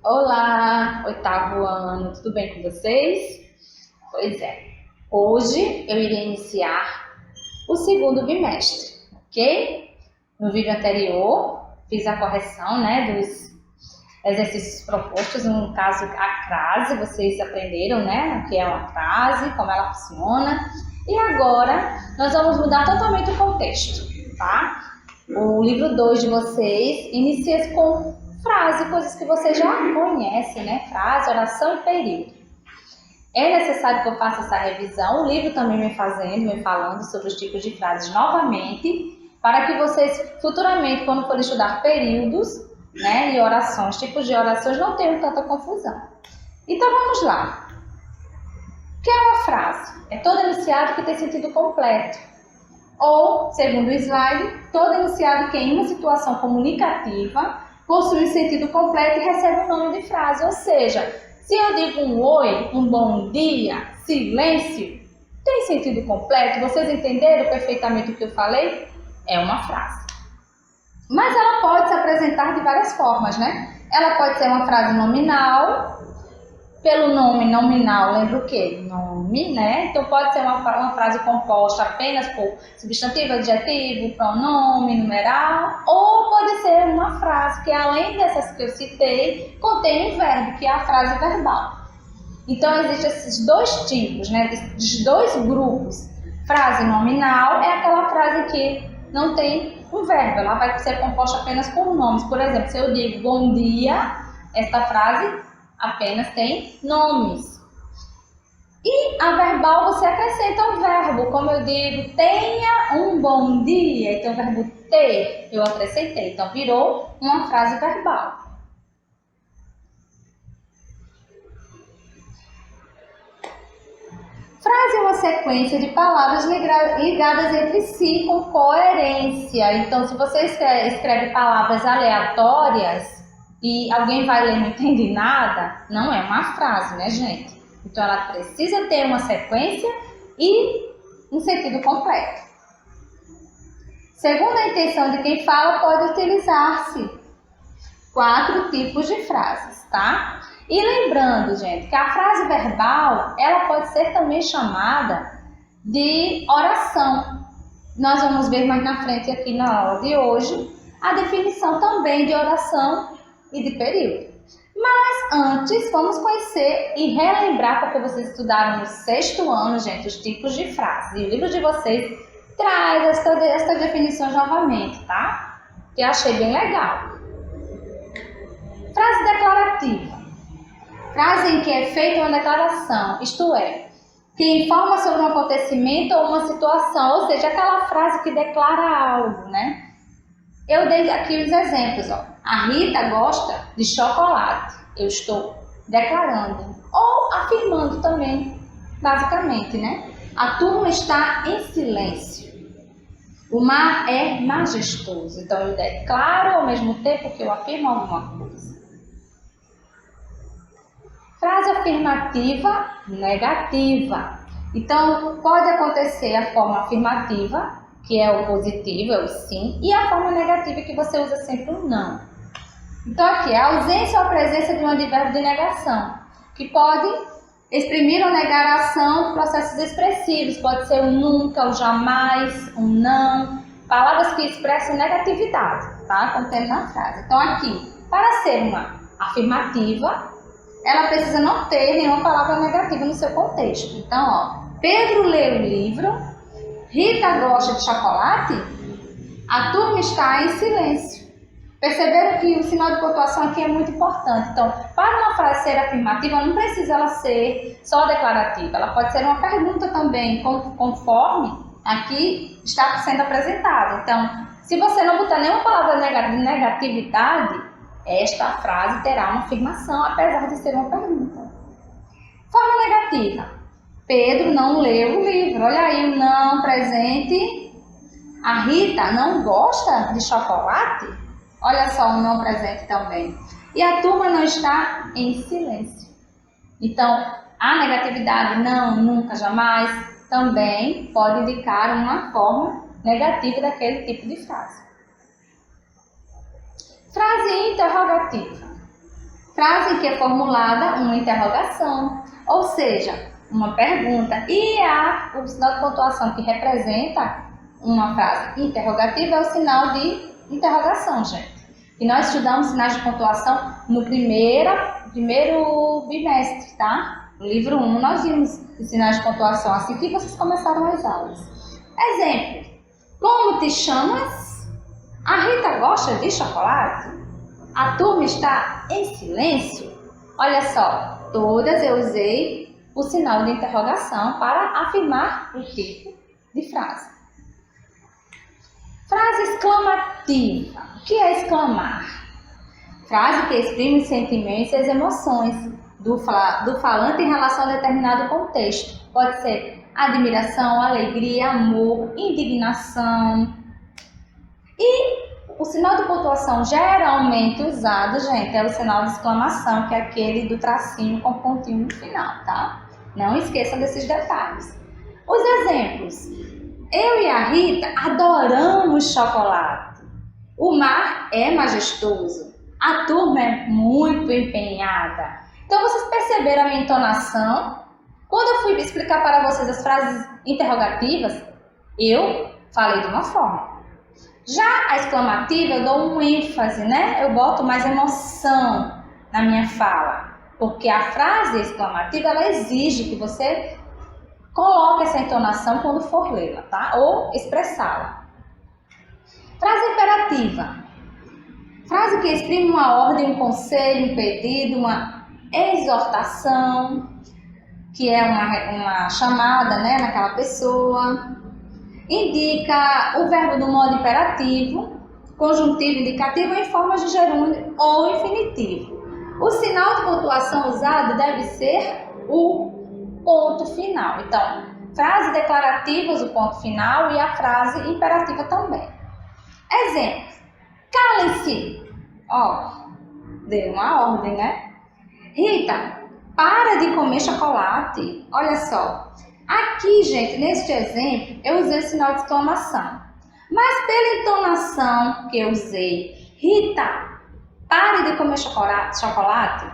Olá, oitavo ano, tudo bem com vocês? Pois é, hoje eu irei iniciar o segundo bimestre, ok? No vídeo anterior, fiz a correção, dos exercícios propostos, no caso a crase, vocês aprenderam, o que é uma crase, como ela funciona. E agora nós vamos mudar totalmente o contexto, tá? O livro 2 de vocês inicia com frase, coisas que vocês já conhecem, Frase, oração e período. É necessário que eu faça essa revisão, o livro também me falando sobre os tipos de frases novamente, para que vocês futuramente, quando forem estudar períodos, e orações, tipos de orações, não tenham tanta confusão. Então vamos lá. O que é uma frase? É todo enunciado que tem sentido completo. Ou, segundo o slide, todo enunciado que em uma situação comunicativa possui sentido completo e recebe o nome de frase. Ou seja, se eu digo um oi, um bom dia, silêncio, tem sentido completo? Vocês entenderam perfeitamente o que eu falei? É uma frase. Mas ela pode se apresentar de várias formas, Ela pode ser uma frase nominal. Pelo nome nominal, lembra o quê? Nome, Então pode ser uma frase composta apenas por substantivo, adjetivo, pronome, numeral, ou pode ser uma frase que, além dessas que eu citei, contém um verbo, que é a frase verbal. Então existem esses dois tipos, Esses dois grupos. Frase nominal é aquela frase que não tem um verbo, ela vai ser composta apenas por nomes. Por exemplo, se eu digo bom dia, esta frase apenas tem nomes. E a verbal você acrescenta um verbo, como eu digo, tenha um bom dia. Então o verbo ter eu acrescentei, então virou uma frase verbal. Frase é uma sequência de palavras ligadas entre si com coerência. Então, se você escreve palavras aleatórias e alguém vai ler e não entende nada, não é uma frase, gente? Então, ela precisa ter uma sequência e um sentido completo. Segundo a intenção de quem fala, pode utilizar-se 4 tipos de frases, tá? E lembrando, gente, que a frase verbal, ela pode ser também chamada de oração. Nós vamos ver mais na frente aqui na aula de hoje a definição também de oração e de período. Mas antes, vamos conhecer e relembrar, porque vocês estudaram no 6º ano, gente, os tipos de frases. E o livro de vocês traz estas definições novamente, tá? Que eu achei bem legal. Frase declarativa. Frase em que é feita uma declaração, isto é, que informa sobre um acontecimento ou uma situação, ou seja, aquela frase que declara algo, Eu dei aqui os exemplos, A Rita gosta de chocolate. Eu estou declarando ou afirmando também, basicamente, A turma está em silêncio. O mar é majestoso. Então, eu declaro ao mesmo tempo que eu afirmo alguma coisa. Frase afirmativa negativa. Então, pode acontecer a forma afirmativa, que é o positivo, é o sim, e a forma negativa que você usa sempre o não. Então, aqui é a ausência ou a presença de um advérbio de negação, que pode exprimir ou negar a ação de processos expressivos. Pode ser o nunca, o jamais, o não, palavras que expressam negatividade, tá? Contendo na frase. Então, aqui, para ser uma afirmativa, ela precisa não ter nenhuma palavra negativa no seu contexto. Então, Pedro lê o livro, Rita gosta de chocolate, a turma está em silêncio. Perceberam que o sinal de pontuação aqui é muito importante. Então, para uma frase ser afirmativa, não precisa ela ser só declarativa. Ela pode ser uma pergunta também, conforme aqui está sendo apresentada. Então, se você não botar nenhuma palavra de negatividade, esta frase terá uma afirmação, apesar de ser uma pergunta. Forma negativa. Pedro não leu o livro. Olha aí o não presente. A Rita não gosta de chocolate? Olha só o não presente também. E a turma não está em silêncio. Então, a negatividade não, nunca, jamais, também pode indicar uma forma negativa daquele tipo de frase. Frase interrogativa. Frase em que é formulada uma interrogação, ou seja, uma pergunta. E o sinal de pontuação que representa uma frase interrogativa é o sinal de interrogação, gente. E nós estudamos sinais de pontuação no primeiro bimestre, tá? No livro 1 nós vimos os sinais de pontuação assim que vocês começaram as aulas. Exemplo: como te chamas? A Rita gosta de chocolate? A turma está em silêncio? Olha só, todas eu usei o sinal de interrogação para afirmar o tipo de frase. Frase exclamativa. O que é exclamar? Frase que exprime os sentimentos e as emoções do falante em relação a determinado contexto. Pode ser admiração, alegria, amor, indignação. E o sinal de pontuação geralmente usado, gente, é o sinal de exclamação, que é aquele do tracinho com pontinho no final, tá? Não esqueçam desses detalhes. Os exemplos. Eu e a Rita adoramos chocolate. O mar é majestoso. A turma é muito empenhada. Então, vocês perceberam a minha entonação? Quando eu fui explicar para vocês as frases interrogativas, eu falei de uma forma. Já a exclamativa, eu dou um ênfase, né? Eu boto mais emoção na minha fala. Porque a frase exclamativa, ela exige que você coloque essa entonação quando for lê-la, tá? Ou expressá-la. Frase imperativa. Frase que exprime uma ordem, um conselho, um pedido, uma exortação, que é uma chamada, né, naquela pessoa. Indica o verbo do modo imperativo, conjuntivo, indicativo em formas de gerúndio ou infinitivo. O sinal de pontuação usado deve ser o ponto final. Então, frases declarativas, o ponto final, e a frase imperativa também. Exemplo: calem-se. Ó, deu uma ordem, né? Rita, para de comer chocolate. Olha só. Aqui, gente, neste exemplo, eu usei o sinal de exclamação. Mas pela entonação que eu usei, Rita, pare de comer chocolate,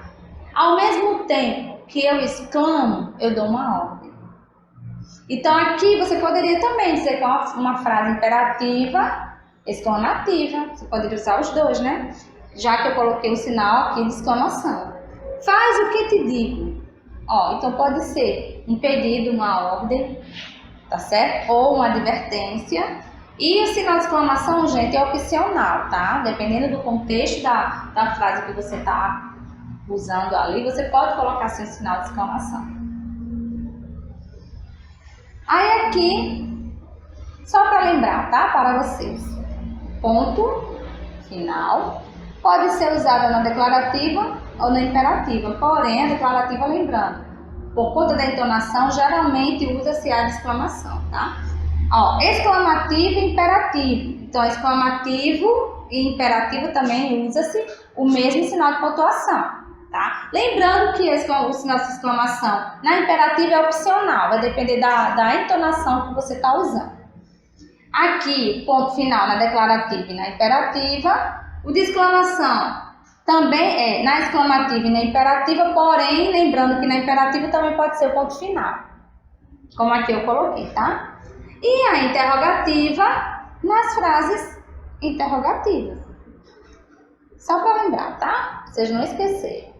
ao mesmo tempo que eu exclamo, eu dou uma ordem. Então, aqui você poderia também dizer que é uma frase imperativa, exclamativa. Você poderia usar os dois, né? Já que eu coloquei o sinal aqui de exclamação. Faz o que te digo. Ó, então pode ser um pedido, uma ordem, tá certo? Ou uma advertência. E o sinal de exclamação, gente, é opcional, tá? Dependendo do contexto da frase que você tá usando ali, você pode colocar seu sinal de exclamação. Aí aqui, só para lembrar, tá? Para vocês. Ponto final pode ser usada na declarativa ou na imperativa, porém a declarativa, lembrando, por conta da entonação, geralmente usa-se a de exclamação, tá? Ó, exclamativo e imperativo. Então, exclamativo e imperativo também usa-se o mesmo sinal de pontuação, tá? Lembrando que o sinal de exclamação na imperativa é opcional, vai depender da entonação que você está usando. Aqui, ponto final na declarativa e na imperativa. O de exclamação também é na exclamativa e na imperativa, porém, lembrando que na imperativa também pode ser o ponto final, como aqui eu coloquei, tá? E a interrogativa nas frases interrogativas. Só para lembrar, tá? Pra vocês não esquecerem.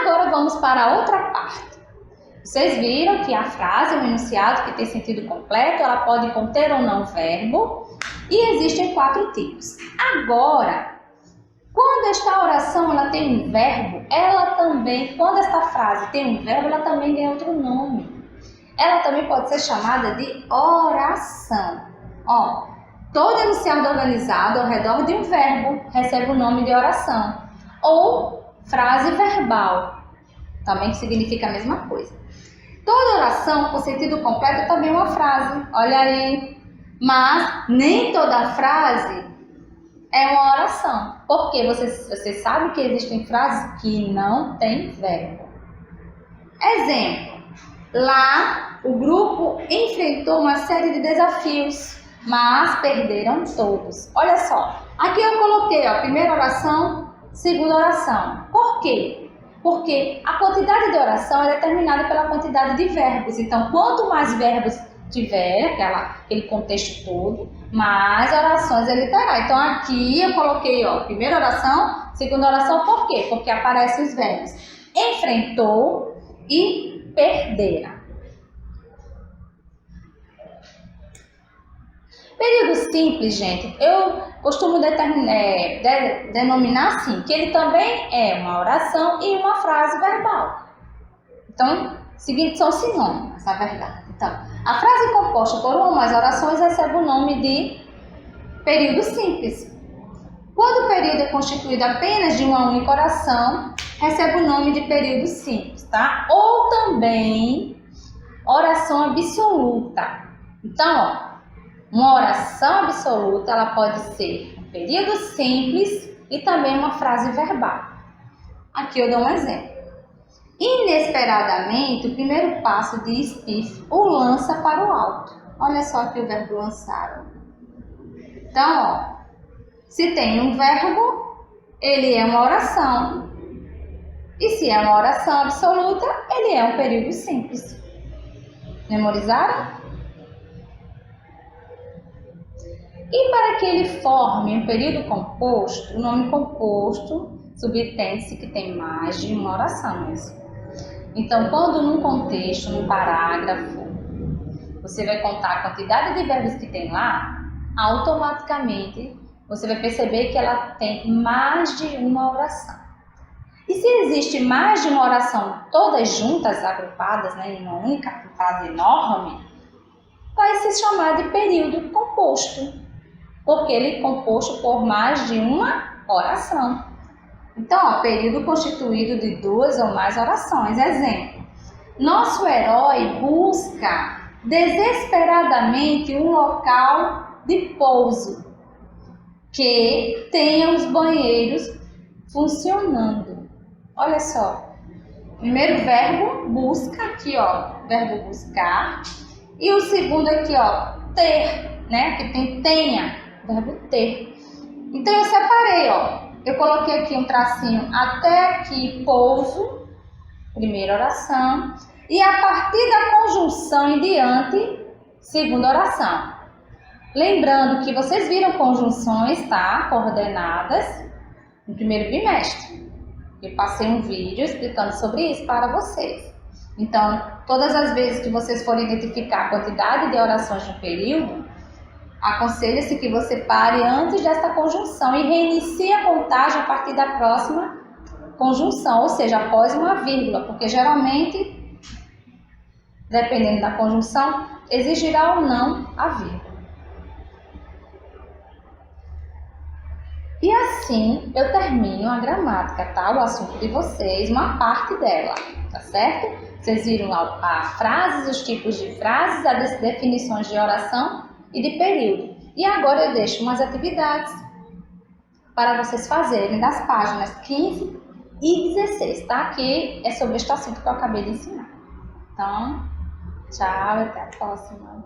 Agora vamos para a outra parte. Vocês viram que a frase é um enunciado que tem sentido completo, ela pode conter ou não verbo, e existem 4 tipos. Agora, quando esta oração ela tem um verbo, quando esta frase tem um verbo, ela também tem outro nome. Ela também pode ser chamada de oração. Ó, todo enunciado organizado ao redor de um verbo recebe o nome de oração. Ou frase verbal, também que significa a mesma coisa. Toda oração com sentido completo também é uma frase. Olha aí. Mas nem toda frase é uma oração. Porque você sabe que existem frases que não têm verbo. Exemplo. Lá, o grupo enfrentou uma série de desafios, mas perderam todos. Olha só. Aqui eu coloquei, ó, primeira oração, segunda oração. Por Por quê? Porque a quantidade de oração é determinada pela quantidade de verbos. Então, quanto mais verbos tiver, aquele contexto todo, mais orações ele terá. Então, aqui eu coloquei, ó, primeira oração, segunda oração, por quê? Porque aparecem os verbos enfrentou e perdera. Período simples, gente, eu costumo denominar assim, que ele também é uma oração e uma frase verbal. Então, seguinte, são sinônimos, na verdade. Então, a frase composta por uma ou mais orações recebe o nome de período simples. Quando o período é constituído apenas de uma única oração, recebe o nome de período simples, tá? Ou também oração absoluta. Então, ó, uma oração absoluta, ela pode ser um período simples e também uma frase verbal. Aqui eu dou um exemplo. Inesperadamente, o primeiro passo de Spiff o lança para o alto. Olha só aqui o verbo lançar. Então, ó, se tem um verbo, ele é uma oração. E se é uma oração absoluta, ele é um período simples. Memorizaram? E para que ele forme um período composto, o nome composto subentende-se que tem mais de uma oração mesmo. Então, quando num contexto, num parágrafo, você vai contar a quantidade de verbos que tem lá, automaticamente você vai perceber que ela tem mais de uma oração. E se existe mais de uma oração, todas juntas, agrupadas, né, em uma única frase enorme, vai se chamar de período composto, porque ele é composto por mais de uma oração. Então, ó, período constituído de duas ou mais orações. Exemplo, nosso herói busca desesperadamente um local de pouso que tenha os banheiros funcionando. Olha só, primeiro verbo busca, aqui ó, verbo buscar, e o segundo aqui ó, ter, né, que tem tenha, verbo ter. Então eu separei, ó, eu coloquei aqui um tracinho até aqui pouso, primeira oração, e a partir da conjunção em diante, segunda oração. Lembrando que vocês viram conjunções, tá? Coordenadas no primeiro bimestre. Eu passei um vídeo explicando sobre isso para vocês. Então, todas as vezes que vocês forem identificar a quantidade de orações de um período, aconselha-se que você pare antes desta conjunção e reinicie a contagem a partir da próxima conjunção, ou seja, após uma vírgula, porque geralmente, dependendo da conjunção, exigirá ou não a vírgula. E assim eu termino a gramática, tá? O assunto de vocês, uma parte dela, tá certo? Vocês viram lá as frases, os tipos de frases, as definições de oração e de período. E agora eu deixo umas atividades para vocês fazerem das páginas 15 e 16, tá? Que é sobre este assunto que eu acabei de ensinar. Então, tchau, até a próxima.